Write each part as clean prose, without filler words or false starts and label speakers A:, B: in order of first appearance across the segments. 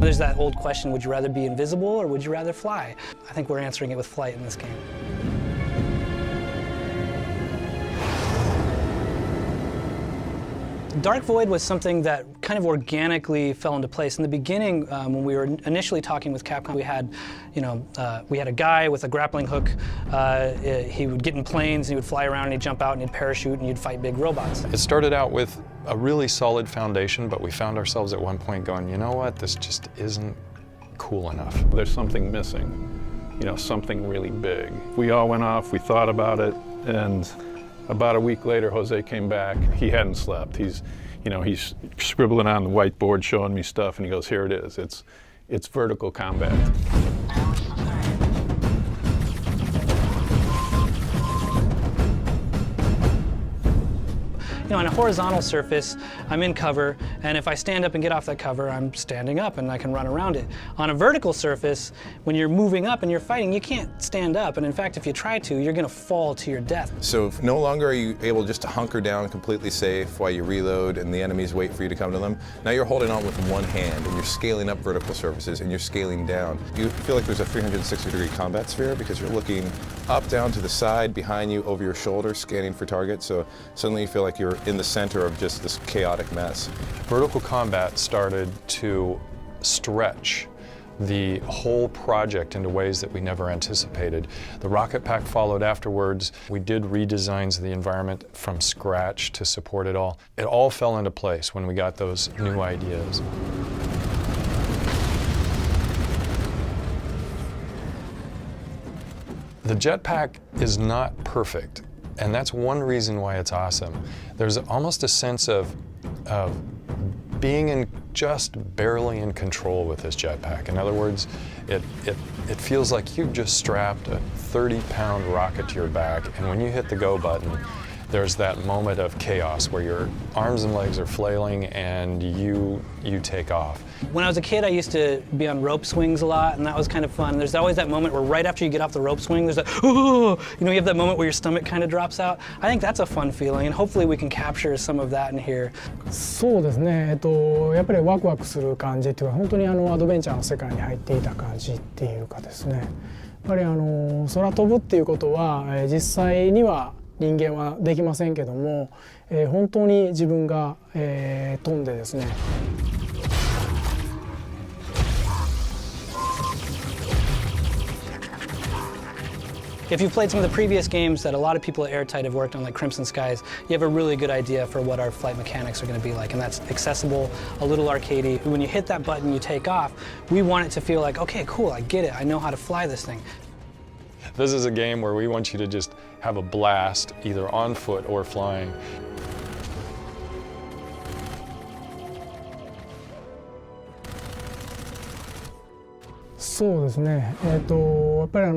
A: There's that old question, would you rather be invisible or would you rather fly? I think we're answering it with flight in this game. Dark Void was something that kind of organically fell into place. In the beginning, when we were initially talking with Capcom, we had, we had a guy with a grappling hook. He would get in planes, and he would fly around, and he'd jump out, and he'd parachute, and he'd fight big robots.
B: It started out with a really solid foundation, but we found ourselves at one point going, you know what, this just isn't cool enough.
C: There's something missing, something really big. We all went off, we thought about it, and about a week later, Jose came back. He hadn't slept. He's scribbling on the whiteboard, showing me stuff, and he goes, "Here it is. It's vertical combat."
A: On a horizontal surface, I'm in cover, and if I stand up and get off that cover, I'm standing up and I can run around it. On a vertical surface, when you're moving up and you're fighting, you can't stand up, and in fact, if you try to, you're gonna fall to your death.
D: So no longer are you able just to hunker down completely safe while you reload and the enemies wait for you to come to them. Now you're holding on with one hand, and you're scaling up vertical surfaces, and you're scaling down. You feel like there's a 360-degree combat sphere because you're looking up, down, to the side, behind you, over your shoulder, scanning for targets, so suddenly you feel like you're in the center of just this chaotic mess.
B: Vertical combat started to stretch the whole project into ways that we never anticipated. The rocket pack followed afterwards. We did redesigns of the environment from scratch to support it all. It all fell into place when we got those new ideas. The jetpack is not perfect, and that's one reason why it's awesome. There's almost a sense of being just barely in control with this jetpack. In other words, it feels like you've just strapped a 30-pound rocket to your back, and when you hit the go button, there's that moment of chaos where your arms and legs are flailing and you take off.
A: When I was a kid, I used to be on rope swings a lot, and that was kind of fun. There's always that moment where right after you get off the rope swing, there's that, ooh, you have that moment where your stomach kind of drops out. I think that's a fun feeling, and hopefully we can capture some of that in here.
E: そうですね、やっぱりワクワクする感じっていうか、本当にアドベンチャーの世界に入っていた感じっていうかですね。やっぱり空飛ぶっていうことは、実際には人間はできませんけども、本当に自分が、飛んでですね。
A: If you've played some of the previous games that a lot of people at Airtight have worked on, like Crimson Skies, you have a really good idea for what our flight mechanics are going to be like, and that's accessible, a little arcadey. When you hit that button, you take off. We want it to feel like, okay, cool, I get it, I know how to fly this thing.
B: This is a game where we want you to just have a blast, either on foot or flying.
E: そうですね、やっぱり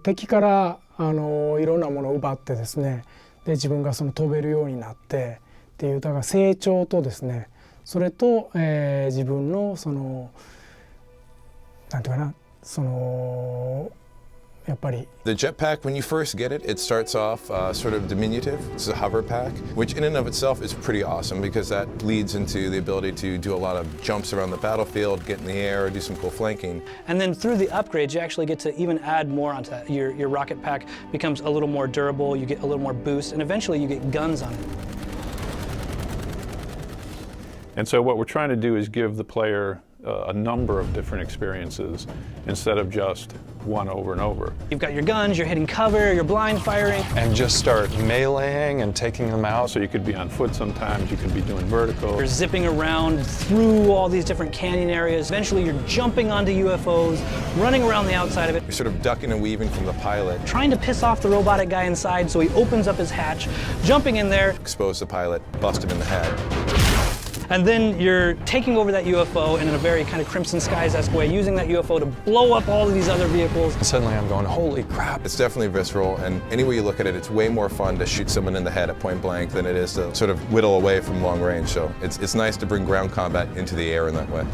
E: 敵からいろんなものを奪ってですね、で自分が飛べるようになってっていうだから成長とですね、それと、自分のなんていうかなやっぱり
D: The jetpack, when you first get it, it starts off sort of diminutive. It's a hover pack, which in and of itself is pretty awesome because that leads into the ability to do a lot of jumps around the battlefield, get in the air, do some cool flanking.
A: And then through the upgrades, you actually get to even add more onto that. Your rocket pack becomes a little more durable, you get a little more boost, and eventually you get guns on it.
C: And so what we're trying to do is give the player a number of different experiences instead of just one over and over.
A: You've got your guns, you're hitting cover, you're blind firing.
B: And just start meleeing and taking them out.
C: So you could be on foot sometimes, you could be doing vertical.
A: You're zipping around through all these different canyon areas. Eventually you're jumping onto UFOs, running around the outside of it.
D: You're sort of ducking and weaving from the pilot.
A: Trying to piss off the robotic guy inside, so he opens up his hatch, jumping in there.
D: Expose the pilot, bust him in the head.
A: And then you're taking over that UFO and in a very kind of Crimson Skies-esque way, using that UFO to blow up all of these other vehicles.
B: And suddenly I'm going, holy crap.
D: It's definitely visceral, and any way you look at it, it's way more fun to shoot someone in the head at point blank than it is to sort of whittle away from long range. So it's nice to bring ground combat into the air in that way.